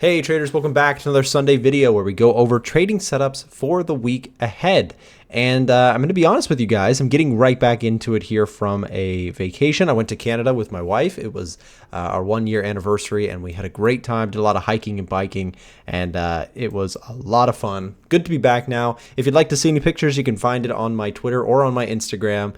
Hey traders, welcome back to another Sunday video where we go over trading setups for the week ahead. And I'm going to be honest with you guys, I'm getting right back into it here from a vacation. I went to Canada with my wife. It was our 1-year anniversary and we had a great time, did a lot of hiking and biking, and it was a lot of fun. Good to be back now. If you'd like to see any pictures, you can find it on my Twitter or on my Instagram.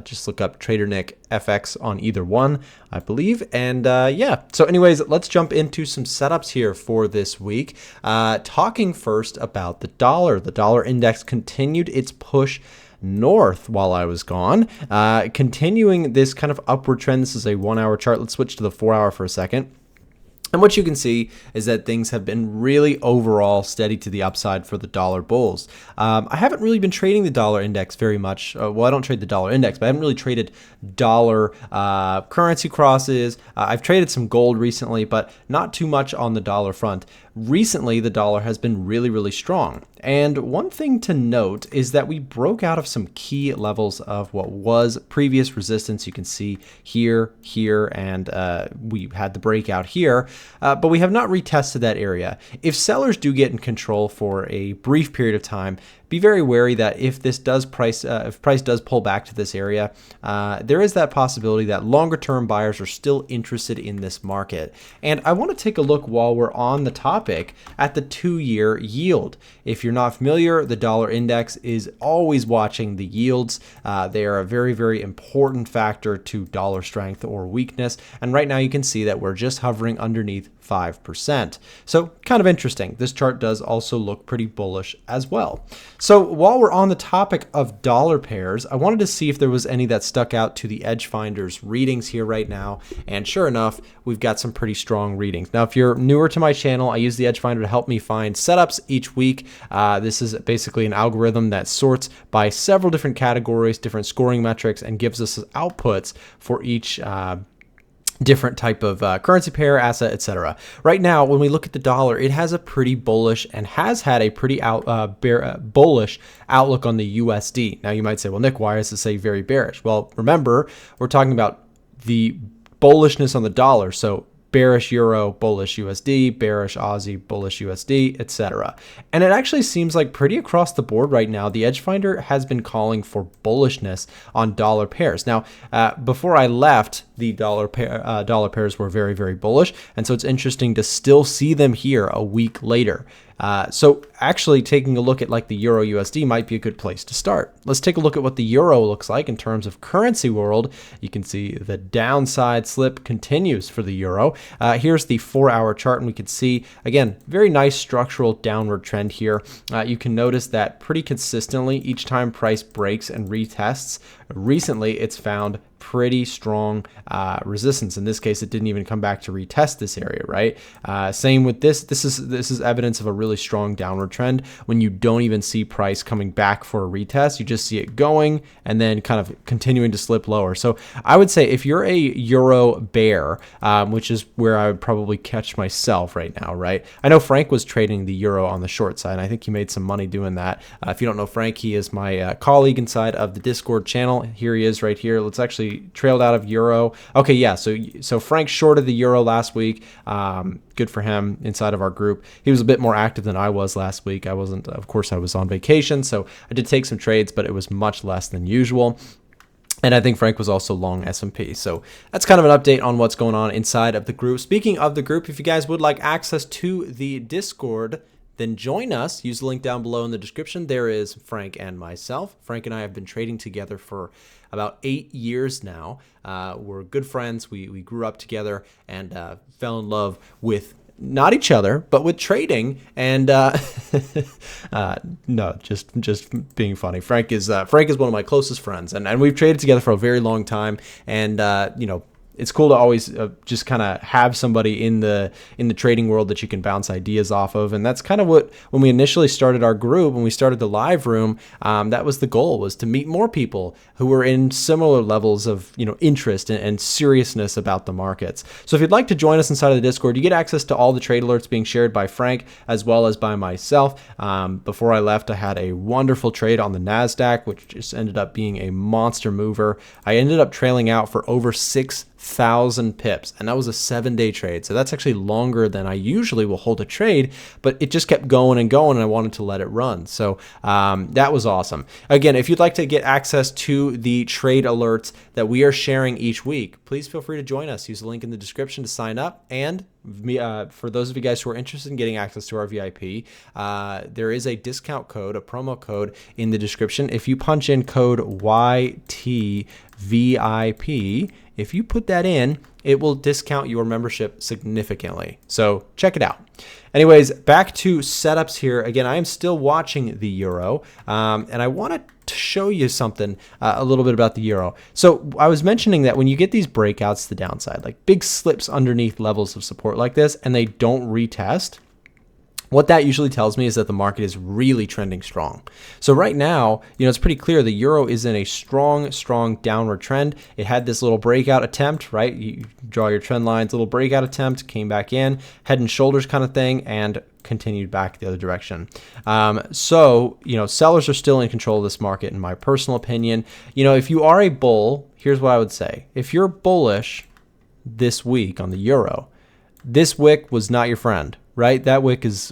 Just look up Trader Nick FX on either one, I believe. And yeah, so anyways, let's jump into some setups here for this week. Talking first about the dollar. The dollar index continued its push north while I was gone, continuing this kind of upward trend. This is a 1-hour chart. Let's switch to the 4-hour for a second. And what you can see is that things have been really overall steady to the upside for the dollar bulls. I haven't really been trading the dollar index very much. Well, I don't trade the dollar index, but I haven't really traded dollar currency crosses. I've traded some gold recently, but not too much on the dollar front. Recently, the dollar has been really, really strong. And one thing to note is that we broke out of some key levels of what was previous resistance. You can see here, and we had the breakout here, but we have not retested that area. If sellers do get in control for a brief period of time, be very wary that if this does if price does pull back to this area, there is that possibility that longer-term buyers are still interested in this market. And I want to take a look while we're on the topic at the 2-year yield. If you're not familiar, the dollar index is always watching the yields. They are a very, very important factor to dollar strength or weakness. And right now you can see that we're just hovering underneath 5%. So kind of interesting. This chart does also look pretty bullish as well. So while we're on the topic of dollar pairs, I wanted to see if there was any that stuck out to the EDGEFINDER's readings here right now. And sure enough, we've got some pretty strong readings. Now, if you're newer to my channel, I use the EDGEFINDER to help me find setups each week. This is basically an algorithm that sorts by several different categories, different scoring metrics, and gives us outputs for each different type of currency pair, asset, etc. Right now, when we look at the dollar, it has a pretty bullish and has had a pretty bullish outlook on the USD. Now, you might say, well, Nick, why does it say very bearish? Well, remember, we're talking about the bullishness on the dollar. So bearish euro, bullish USD, bearish Aussie, bullish USD, etc. And it actually seems like pretty across the board right now, the EDGEFINDER has been calling for bullishness on dollar pairs. Now, before I left, the dollar pairs were very, very bullish. And so it's interesting to still see them here a week later. So actually taking a look at like the Euro USD might be a good place to start. Let's take a look at what the Euro looks like in terms of currency world. You can see the downside slip continues for the Euro. Here's the 4-hour chart, and we can see, again, very nice structural downward trend here. You can notice that pretty consistently each time price breaks and retests, recently it's found pretty strong resistance. In this case, it didn't even come back to retest this area, right? Same with this. This is evidence of a really strong downward trend when you don't even see price coming back for a retest. You just see it going and then kind of continuing to slip lower. So I would say if you're a Euro bear, which is where I would probably catch myself right now, right? I know Frank was trading the Euro on the short side, and I think he made some money doing that. If you don't know Frank, he is my colleague inside of the Discord channel. Here he is right here. Let's actually trailed out of Euro. Okay, yeah, so Frank shorted the Euro last week. Good for him inside of our group. He was a bit more active than I was last week. I wasn't, of course, I was on vacation, so I did take some trades, but it was much less than usual. And I think Frank was also long S&P. So that's kind of an update on what's going on inside of the group. Speaking of the group, if you guys would like access to the Discord, then join us. Use the link down below in the description. There is Frank and myself. Frank and I have been trading together for about 8 years now. We're good friends. We grew up together and fell in love with not each other, but with trading. And no, just being funny. Frank is one of my closest friends, and we've traded together for a very long time. And you know, it's cool to always just kind of have somebody in the trading world that you can bounce ideas off of. And that's kind of what, when we initially started our group, when we started the live room, that was the goal, was to meet more people who were in similar levels of, you know, interest and seriousness about the markets. So if you'd like to join us inside of the Discord, you get access to all the trade alerts being shared by Frank as well as by myself. Before I left, I had a wonderful trade on the NASDAQ, which just ended up being a monster mover. I ended up trailing out for over $6 6,000 pips, and that was a 7-day trade. So that's actually longer than I usually will hold a trade, but it just kept going and going, and I wanted to let it run. So that was awesome. Again, if you'd like to get access to the trade alerts that we are sharing each week, please feel free to join us. Use the link in the description to sign up. And for those of you guys who are interested in getting access to our VIP, there is a discount code, a promo code in the description. If you punch in code YTVIP, if you put that in, it will discount your membership significantly. So check it out. Anyways, back to setups here. Again, I am still watching the euro, and I want to show you something a little bit about the euro. So I was mentioning that when you get these breakouts to the downside, like big slips underneath levels of support like this, and they don't retest, what that usually tells me is that the market is really trending strong. So right now, it's pretty clear the euro is in a strong downward trend. It had this little breakout attempt, right? You draw your trend lines, little breakout attempt, came back in, head and shoulders kind of thing, and continued back the other direction. So, sellers are still in control of this market, in my personal opinion. If you are a bull, here's what I would say. If you're bullish this week on the euro, this wick was not your friend, right? That wick is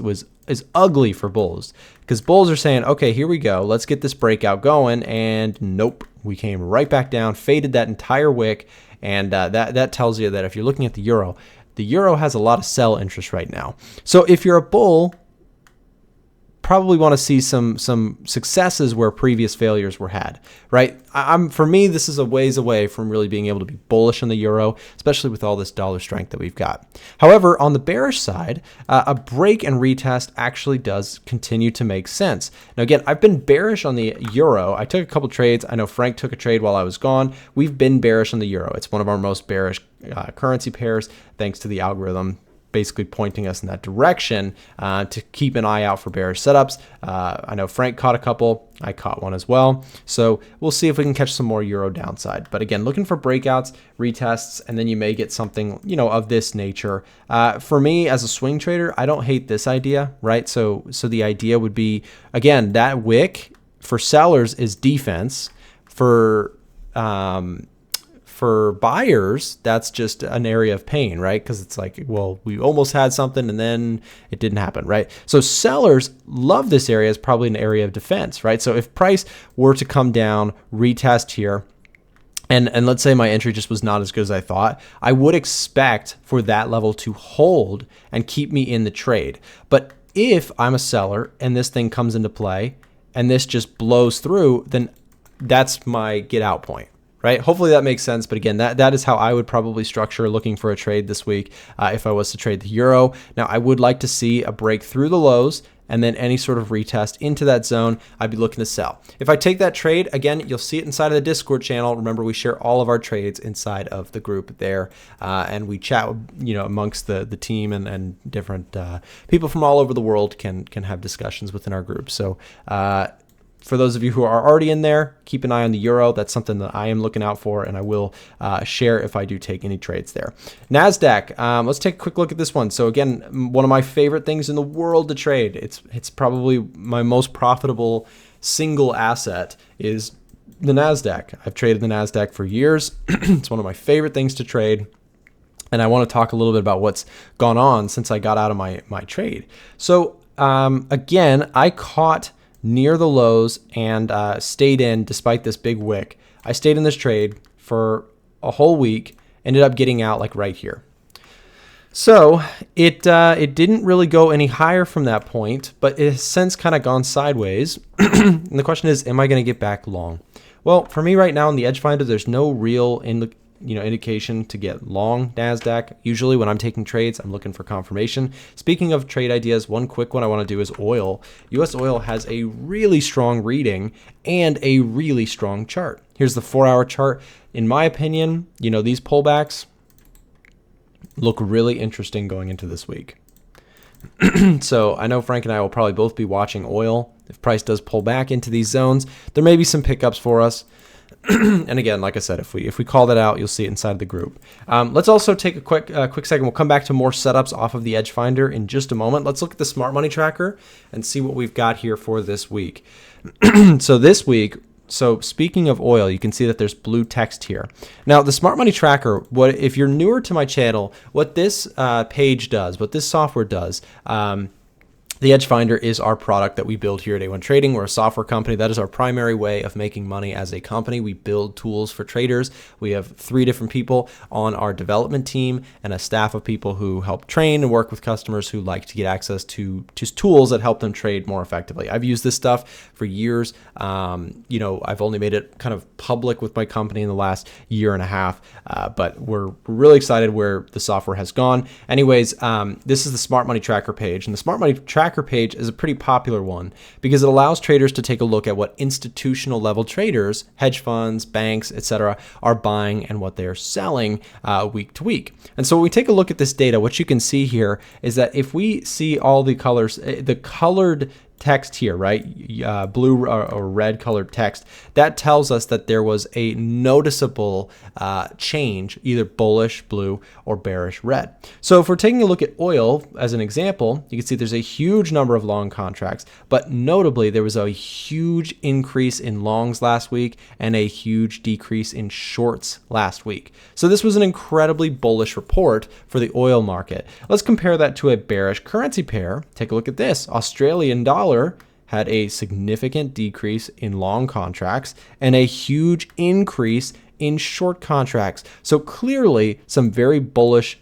ugly for bulls, because bulls are saying, okay, here we go, let's get this breakout going, and nope, we came right back down, faded that entire wick, and that tells you that if you're looking at the euro has a lot of sell interest right now. So if you're a bull, probably want to see some successes where previous failures were had, right? For me, this is a ways away from really being able to be bullish on the euro, especially with all this dollar strength that we've got. However, on the bearish side, a break and retest actually does continue to make sense. Now, again, I've been bearish on the euro. I took a couple trades. I know Frank took a trade while I was gone. We've been bearish on the euro. It's one of our most bearish currency pairs, thanks to the algorithm basically pointing us in that direction to keep an eye out for bearish setups. I know Frank caught a couple. I caught one as well. So we'll see if we can catch some more euro downside. But again, looking for breakouts, retests, and then you may get something, of this nature. For me as a swing trader, I don't hate this idea, right? So the idea would be, again, that wick for sellers is defense. For buyers, that's just an area of pain, right? Because it's like, well, we almost had something and then it didn't happen, right? So sellers love this area as probably an area of defense, right? So if price were to come down, retest here, and let's say my entry just was not as good as I thought, I would expect for that level to hold and keep me in the trade. But if I'm a seller and this thing comes into play and this just blows through, then that's my get out point. Right? Hopefully that makes sense. But again, that is how I would probably structure looking for a trade this week if I was to trade the euro. Now, I would like to see a break through the lows and then any sort of retest into that zone. I'd be looking to sell. If I take that trade, again, you'll see it inside of the Discord channel. Remember, we share all of our trades inside of the group there, and we chat, amongst the team and different people from all over the world can have discussions within our group. So, for those of you who are already in there, keep an eye on the euro. That's something that I am looking out for, and I will share if I do take any trades there. NASDAQ, let's take a quick look at this one. So again, one of my favorite things in the world to trade. It's probably my most profitable single asset is the NASDAQ. I've traded the NASDAQ for years. It's one of my favorite things to trade. And I want to talk a little bit about what's gone on since I got out of my trade. So again, I caught near the lows and stayed in despite this big wick. I stayed in this trade for a whole week, ended up getting out like right here. So it didn't really go any higher from that point, but it has since kind of gone sideways. And the question is, am I going to get back long? Well, for me right now in the EDGEFINDER, there's no real indication to get long NASDAQ. Usually when I'm taking trades, I'm looking for confirmation. Speaking of trade ideas, one quick one I want to do is oil. US oil has a really strong reading and a really strong chart. Here's the 4-hour chart. In my opinion, these pullbacks look really interesting going into this week. So I know Frank and I will probably both be watching oil. If price does pull back into these zones, there may be some pickups for us. And again, like I said, if we call that out, you'll see it inside the group. Let's also take a quick second. We'll come back to more setups off of the EDGEFINDER in just a moment. Let's look at the smart money tracker and see what we've got here for this week. So this week, So speaking of oil, you can see that there's blue text here. Now the Smart Money Tracker, if you're newer to my channel, what this page does, what this software does, the EDGEFINDER is our product that we build here at A1 Trading. We're a software company. That is our primary way of making money as a company. We build tools for traders. We have 3 different people on our development team and a staff of people who help train and work with customers who like to get access to just tools that help them trade more effectively. I've used this stuff for years. You know, I've only made it kind of public with my company in the last year and a half, but we're really excited where the software has gone. Anyways, this is the Smart Money Tracker page, and the Smart Money Tracker page is a pretty popular one because it allows traders to take a look at what institutional level traders, hedge funds, banks, etc., are buying and what they are selling week to week. And so when we take a look at this data, what you can see here is that if we see all the colors, the colored text here, right? Blue or red colored text, that tells us that there was a noticeable change, either bullish blue or bearish red. So if we're taking a look at oil as an example, you can see there's a huge number of long contracts, but notably there was a huge increase in longs last week and a huge decrease in shorts last week. So this was an incredibly bullish report for the oil market. Let's compare that to a bearish currency pair. Take a look at this. Australian dollar had a significant decrease in long contracts and a huge increase in short contracts. So clearly some very bullish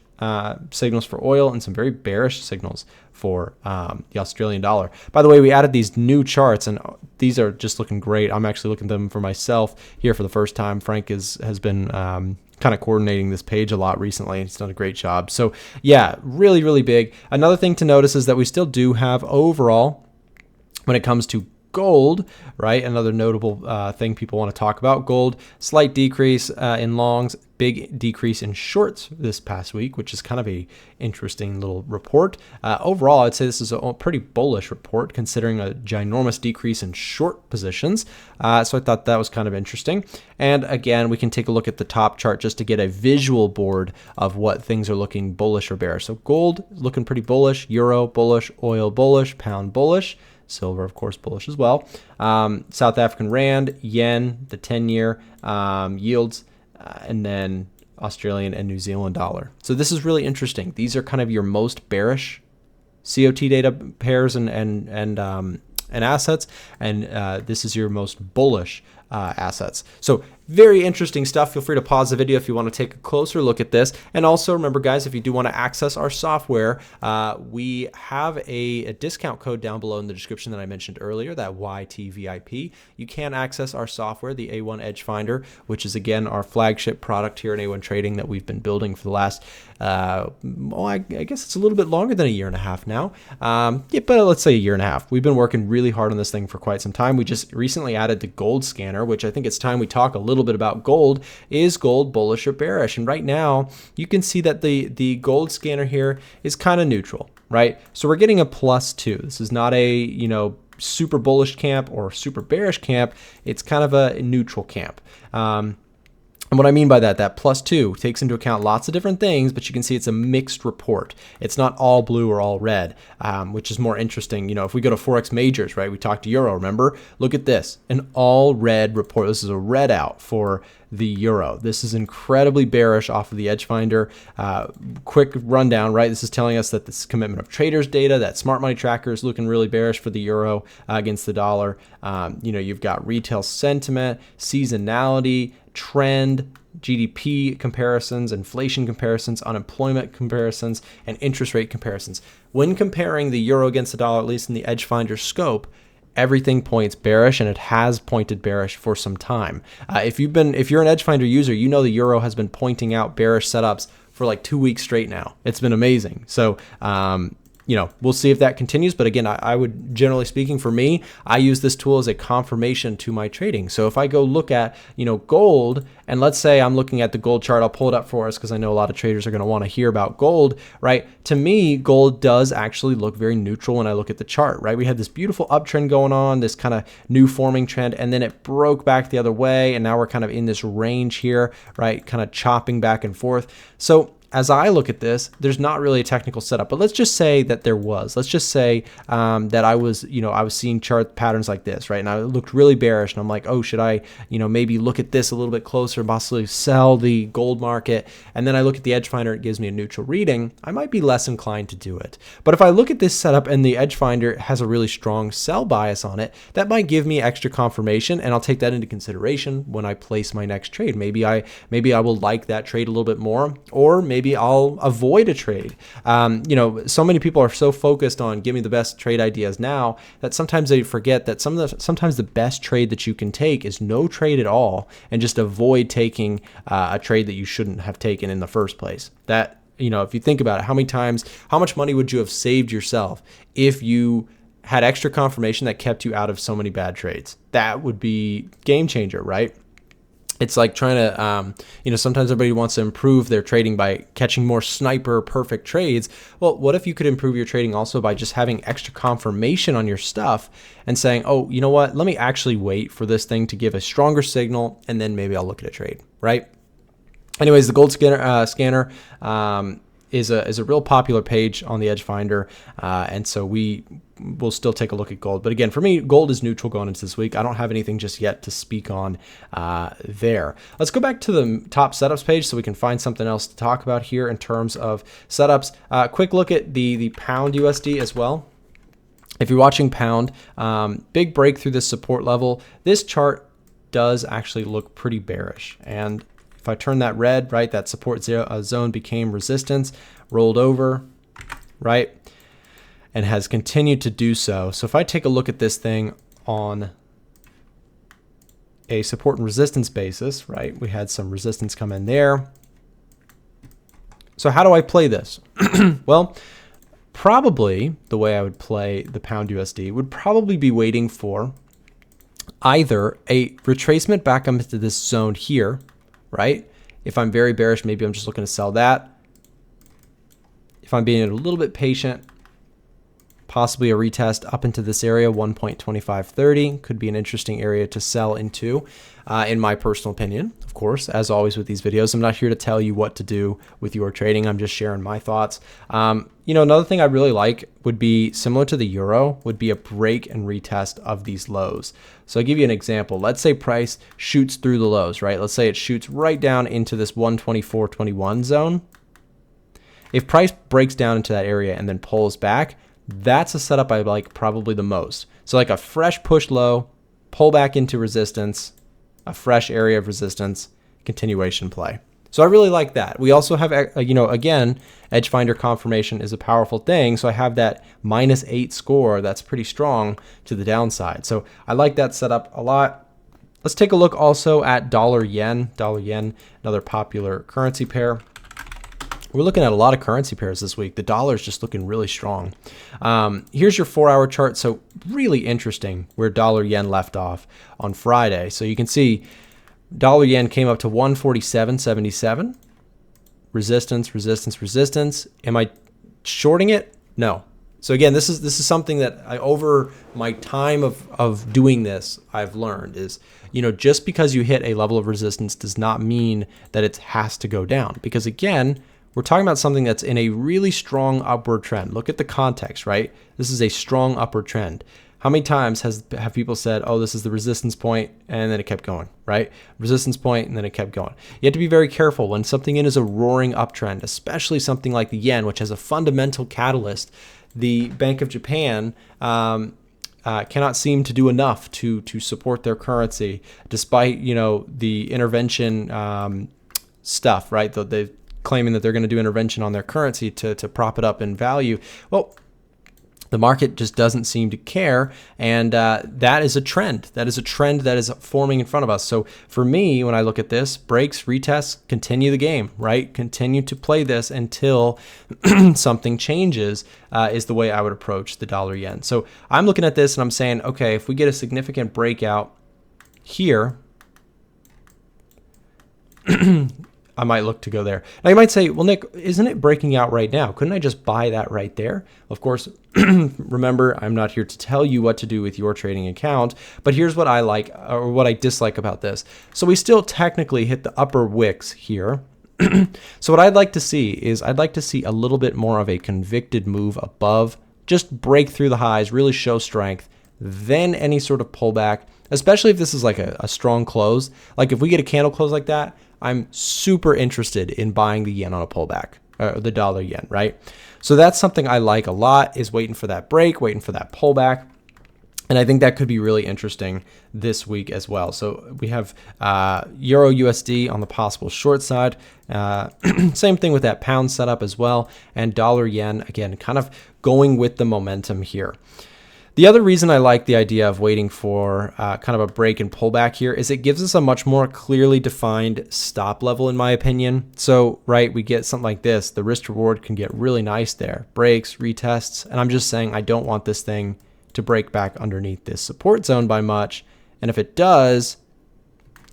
signals for oil and some very bearish signals for the Australian dollar. By the way, we added these new charts and these are just looking great. I'm actually looking at them for myself here for the first time. Frank has been kind of coordinating this page a lot recently. He's done a great job. So yeah, really, really big. Another thing to notice is that we still do have overall, when it comes to gold, right? Another notable thing people want to talk about, gold, slight decrease in longs, big decrease in shorts this past week, which is kind of a interesting little report. Overall, I'd say this is a pretty bullish report considering a ginormous decrease in short positions. So I thought that was kind of interesting. And again, we can take a look at the top chart just to get a visual board of what things are looking bullish or bearish. So gold looking pretty bullish, euro bullish, oil bullish, pound bullish. Silver, of course, bullish as well. South African rand, yen, the 10-year yields, and then Australian and New Zealand dollar. So this is really interesting. These are kind of your most bearish COT data pairs and assets, and this is your most bullish assets. So very interesting stuff. Feel free to pause the video if you want to take a closer look at this. And also remember, guys, if you do want to access our software, we have a discount code down below in the description that I mentioned earlier, that YTVIP. You can access our software, the A1 EDGEFINDER, which is, again, our flagship product here in A1 Trading that we've been building for the last, I guess it's a little bit longer than a year and a half now. Yeah, but let's say a year and a half. We've been working really hard on this thing for quite some time. We just recently added the gold scanner, which I think it's time we talk a little bit about gold. Is gold bullish or bearish? And right now you can see that the gold scanner here is kind of neutral, right? So we're getting a +2. This is not a, you know, super bullish camp or super bearish camp. It's kind of a neutral camp. And what I mean by that +2 takes into account lots of different things, but you can see it's a mixed report. It's not all blue or all red, which is more interesting. You know, if we go to Forex Majors, right, we talked to Euro, remember? Look at this, an all red report. This is a red out for the euro. This is incredibly bearish off of the EDGEFINDER. Quick rundown, right? This is telling us that this commitment of traders data, that smart money tracker is looking really bearish for the euro against the dollar. You know, you've got retail sentiment, seasonality, trend, GDP comparisons, inflation comparisons, unemployment comparisons, and interest rate comparisons. When comparing the euro against the dollar, at least in the EDGEFINDER scope, everything points bearish, and it has pointed bearish for some time. If you're an EDGEFINDER user, you know the euro has been pointing out bearish setups for like 2 weeks straight now. It's been amazing. So, you know, we'll see if that continues. But again, I would, generally speaking, for me, I use this tool as a confirmation to my trading. So if I go look at, you know, gold, and let's say I'm looking at the gold chart, I'll pull it up for us because I know a lot of traders are going to want to hear about gold, right? To me, gold does actually look very neutral when I look at the chart, right? We had this beautiful uptrend going on, this kind of new forming trend, and then it broke back the other way, and now we're kind of in this range here, right? Kind of chopping back and forth. So as I look at this, there's not really a technical setup, but let's just say that there was. Let's just say that I was seeing chart patterns like this, right? And I looked really bearish, and I'm like, oh, should I, maybe look at this a little bit closer, possibly sell the gold market? And then I look at the edge finder, it gives me a neutral reading. I might be less inclined to do it. But if I look at this setup and the edge finder has a really strong sell bias on it, that might give me extra confirmation, and I'll take that into consideration when I place my next trade. Maybe I will like that trade a little bit more, or maybe I'll avoid a trade. So many people are so focused on give me the best trade ideas now that sometimes they forget that sometimes the best trade that you can take is no trade at all, and just avoid taking a trade that you shouldn't have taken in the first place. That, if you think about it, how much money would you have saved yourself if you had extra confirmation that kept you out of so many bad trades? That would be game changer, right? It's like trying to, sometimes everybody wants to improve their trading by catching more sniper perfect trades. Well, what if you could improve your trading also by just having extra confirmation on your stuff and saying, oh, you know what, let me actually wait for this thing to give a stronger signal, and then maybe I'll look at a trade, right? Anyways, the gold scanner is a real popular page on the edge finder, and so we will still take a look at gold. But again, for me, gold is neutral going into this week. I don't have anything just yet to speak on there. Let's go back to the top setups page so we can find something else to talk about here in terms of setups. Quick look at the pound USD as well. If you're watching pound, big break through this support level. This chart does actually look pretty bearish, and if I turn that red, right, that support zone became resistance, rolled over, right, and has continued to do so. So if I take a look at this thing on a support and resistance basis, right, we had some resistance come in there. So how do I play this? Well, probably the way I would play the pound USD would probably be waiting for either a retracement back up into this zone here, right? If I'm very bearish, maybe I'm just looking to sell that. If I'm being a little bit patient, possibly a retest up into this area, 1.2530 could be an interesting area to sell into, in my personal opinion. Of course, as always with these videos, I'm not here to tell you what to do with your trading. I'm just sharing my thoughts. Another thing I really like would be similar to the euro, would be a break and retest of these lows. So I'll give you an example. Let's say price shoots through the lows, right? Let's say it shoots right down into this 124.21 zone. If price breaks down into that area and then pulls back, that's a setup I like probably the most. So like a fresh push low, pull back into resistance, a fresh area of resistance, continuation play. So I really like that. We also have, again, edge finder confirmation is a powerful thing. So I have that -8 score that's pretty strong to the downside. So I like that setup a lot. Let's take a look also at dollar yen. Dollar yen, another popular currency pair. We're looking at a lot of currency pairs this week. The dollar is just looking really strong. Here's your 4-hour chart. So really interesting where dollar yen left off on Friday. So you can see dollar yen came up to 147.77. Resistance, resistance, resistance. Am I shorting it? No. So again, this is something that over my time of doing this, I've learned is, just because you hit a level of resistance does not mean that it has to go down. Because again, we're talking about something that's in a really strong upward trend. Look at the context, right? This is a strong upward trend. How many times have people said, oh, this is the resistance point, and then it kept going, right? Resistance point, and then it kept going. You have to be very careful when something is a roaring uptrend, especially something like the yen, which has a fundamental catalyst. The Bank of Japan cannot seem to do enough to support their currency, despite the intervention stuff, right? They've claiming that they're going to do intervention on their currency to prop it up in value. Well, the market just doesn't seem to care, and that is a trend. That is a trend that is forming in front of us. So for me, when I look at this, breaks, retests, continue the game, right? Continue to play this until something changes is the way I would approach the dollar yen. So I'm looking at this and I'm saying, okay, if we get a significant breakout here, I might look to go there. Now you might say, well, Nick, isn't it breaking out right now? Couldn't I just buy that right there? Of course, remember, I'm not here to tell you what to do with your trading account, but here's what I like or what I dislike about this. So we still technically hit the upper wicks here. So what I'd like to see is I'd like to see a little bit more of a convicted move above, just break through the highs, really show strength, then any sort of pullback, especially if this is like a strong close. Like if we get a candle close like that, I'm super interested in buying the yen on a pullback, or the dollar yen, right? So that's something I like a lot, is waiting for that break, waiting for that pullback. And I think that could be really interesting this week as well. So we have Euro USD on the possible short side. Same thing with that pound setup as well. And dollar yen, again, kind of going with the momentum here. The other reason I like the idea of waiting for kind of a break and pullback here is it gives us a much more clearly defined stop level, in my opinion. So, right, we get something like this. The risk reward can get really nice there. Breaks, retests. And I'm just saying I don't want this thing to break back underneath this support zone by much. And if it does,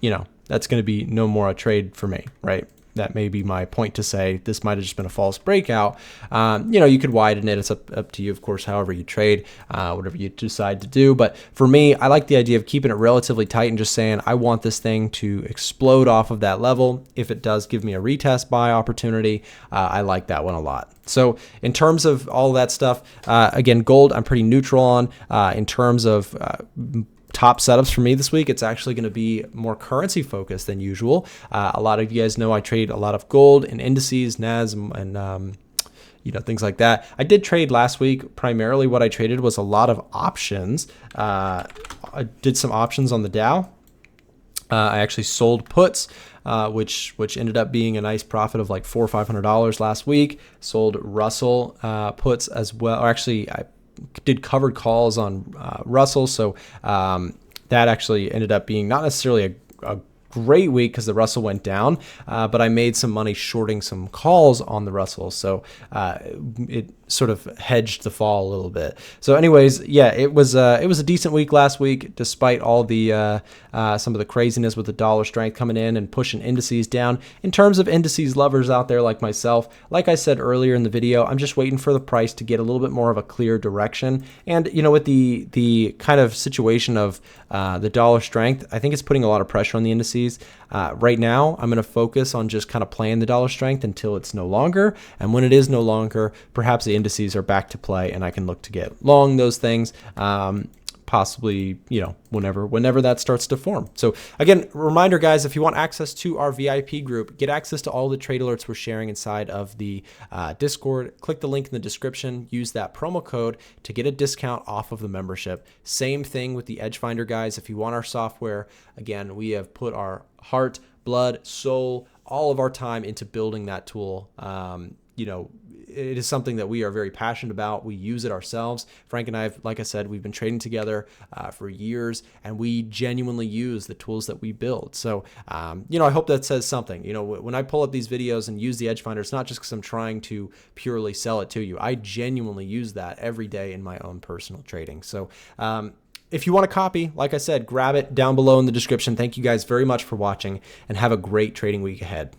that's going to be no more a trade for me, right? That may be my point to say this might have just been a false breakout. You could widen it. It's up to you, of course, however you trade, whatever you decide to do. But for me, I like the idea of keeping it relatively tight and just saying I want this thing to explode off of that level. If it does give me a retest buy opportunity, I like that one a lot. So in terms of all that stuff, again, gold I'm pretty neutral on. In terms of top setups for me this week, it's actually going to be more currency focused than usual. A lot of you guys know I trade a lot of gold and indices, NAS, and things like that. I did trade last week. Primarily what I traded was a lot of options. I did some options on the Dow. I actually sold puts, which ended up being a nice profit of like $400 or $500 last week. Sold Russell puts as well. Or actually, I did covered calls on Russell, so that actually ended up being not necessarily a great week because the Russell went down, but I made some money shorting some calls on the Russell, so it sort of hedged the fall a little bit. So anyways, yeah, it was a decent week last week, despite all the some of the craziness with the dollar strength coming in and pushing indices down. In terms of indices lovers out there like myself, like I said earlier in the video, I'm just waiting for the price to get a little bit more of a clear direction. And with the kind of situation of the dollar strength, I think it's putting a lot of pressure on the indices. Right now, I'm going to focus on just kind of playing the dollar strength until it's no longer. And when it is no longer, perhaps the indices are back to play and I can look to get long those things. Possibly, whenever that starts to form. So again, reminder guys, if you want access to our VIP group, get access to all the trade alerts we're sharing inside of the Discord, click the link in the description, use that promo code to get a discount off of the membership. Same thing with the EDGEFINDER guys. If you want our software, again, we have put our heart, blood, soul, all of our time into building that tool. It is something that we are very passionate about. We use it ourselves. Frank and I, like I said, we've been trading together for years, and we genuinely use the tools that we build. So, I hope that says something. When I pull up these videos and use the EDGEFINDER, it's not just because I'm trying to purely sell it to you. I genuinely use that every day in my own personal trading. So, if you want a copy, like I said, grab it down below in the description. Thank you guys very much for watching, and have a great trading week ahead.